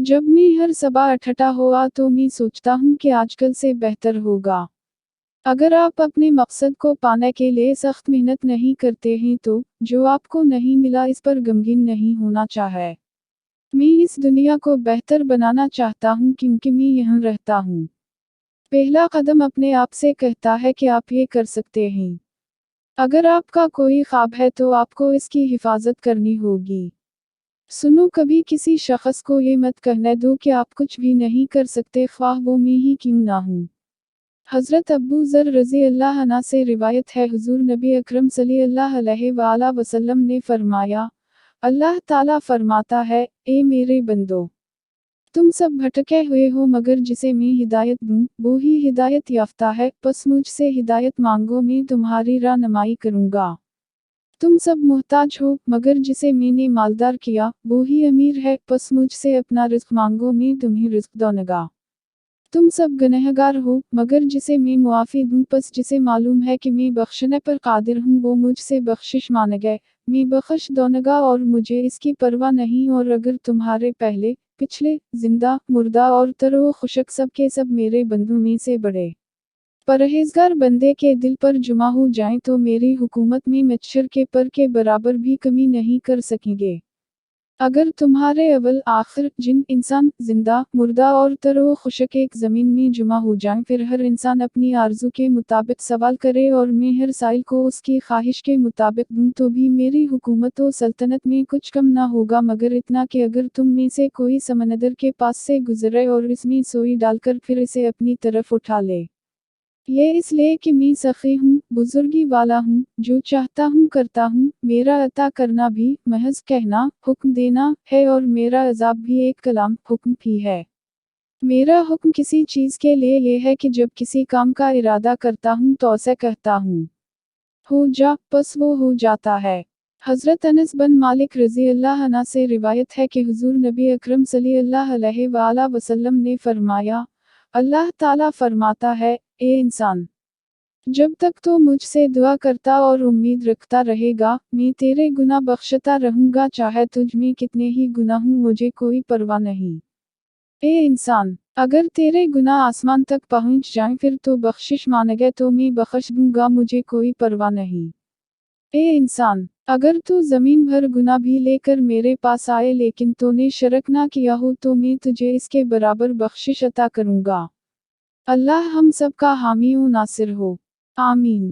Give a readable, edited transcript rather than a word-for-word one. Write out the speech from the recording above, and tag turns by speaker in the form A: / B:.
A: जब मैं हर सुबह अठटा हुआ तो मैं सोचता हूँ कि आजकल से बेहतर होगा। अगर आप अपने मकसद को पाने के लिए सख्त मेहनत नहीं करते हैं तो जो आपको नहीं मिला इस पर गमगीन नहीं होना चाहिए। मैं इस दुनिया को बेहतर बनाना चाहता हूँ क्योंकि मैं यहाँ रहता हूँ। पहला कदम अपने आप से कहता है कि आप ये कर सकते हैं। अगर आपका कोई ख्वाब है तो आपको इसकी हिफाजत करनी होगी। सुनो, कभी किसी शख्स को ये मत कहने दो कि आप कुछ भी नहीं कर सकते, ख्वाह वो मैं ही क्यों ना हूँ। हज़रत अबू ज़र रज़ी अल्लाह अन्हु से रिवायत है, हुज़ूर नबी अकरम सल्लल्लाहु अलैहि वसल्लम ने फरमाया, अल्लाह ताला फरमाता है, ए मेरे बंदो, तुम सब भटके हुए हो मगर जिसे मैं हिदायत दूँ, वो ही हिदायत याफ्ता है, बस मुझसे हिदायत मांगो, मैं तुम्हारी रहनुमाई करूँगा। तुम सब मुहताज हो मगर जिसे मैंने मालदार किया, वो ही अमीर है, बस मुझसे अपना रिज़्क मांगो, मैं तुम्हें रिज़्क दूँगा। तुम सब गुनहगार हो मगर जिसे मैं मुआफ़ी दूँ, बस जिसे मालूम है कि मैं बख्शने पर कादिर हूँ, वो मुझसे बख्शिश मांगे, मैं बख्श दूँगा और मुझे इसकी परवाह नहीं। और अगर तुम्हारे पहले, पिछले, जिंदा, मुर्दा और तरो खुशक सब के सब मेरे बंदों में से बड़े परहेजगार बंदे के दिल पर जुमा हो जाएं तो मेरी हुकूमत में मच्छर के पर के बराबर भी कमी नहीं कर सकेंगे। अगर तुम्हारे अव्वल आखिर, जिन, इंसान, जिंदा, मुर्दा और तरो खुशक एक ज़मीन में जुमा हो जाएं, फिर हर इंसान अपनी आरज़ू के मुताबिक सवाल करे और मैं हर साइल को उसकी ख्वाहिश के मुताबिक दूं, तो भी मेरी हुकूमत व सल्तनत में कुछ कम ना होगा, मगर इतना कि अगर तुम में से कोई समंदर के पास से गुजरे और इसमें सोई डालकर फिर इसे अपनी तरफ उठा ले, ये इसलिए कि मैं सखी हूँ, बुजुर्गी वाला हूँ, जो चाहता हूँ करता हूँ, मेरा अता करना भी महज कहना, हुक्म देना है और मेरा अज़ाब भी एक कलाम, हुक्म भी है। मेरा हुक्म किसी चीज़ के लिए ये है कि जब किसी काम का इरादा करता हूँ तो उसे कहता हूँ, हो जा, बस वो हो जाता है। हज़रत अनस बिन मालिक रज़ी अल्लाह अन्हु से रिवायत है कि हुज़ूर नबी अकरम सल्लल्लाहु अलैहि वसल्लम ने फरमाया, अल्लाह ताला फरमाता है, ए इंसान, जब तक तो मुझसे दुआ करता और उम्मीद रखता रहेगा, मैं तेरे गुनाह बख्शता रहूँगा, चाहे तुझ में कितने ही गुनाह हों, मुझे कोई परवाह नहीं। ए इंसान, अगर तेरे गुनाह आसमान तक पहुँच जाएं फिर तो बख्शिश मांगे तो मैं बख्श दूँगा, मुझे कोई परवाह नहीं। ए इंसान, अगर तू ज़मीन भर गुनाह भी लेकर मेरे पास आए लेकिन तूने शिरक ना किया हो तो मैं तुझे इसके बराबर बख्शिश अता करूँगा। अल्लाह हम सब का हामी व नासिर हो। आमीन।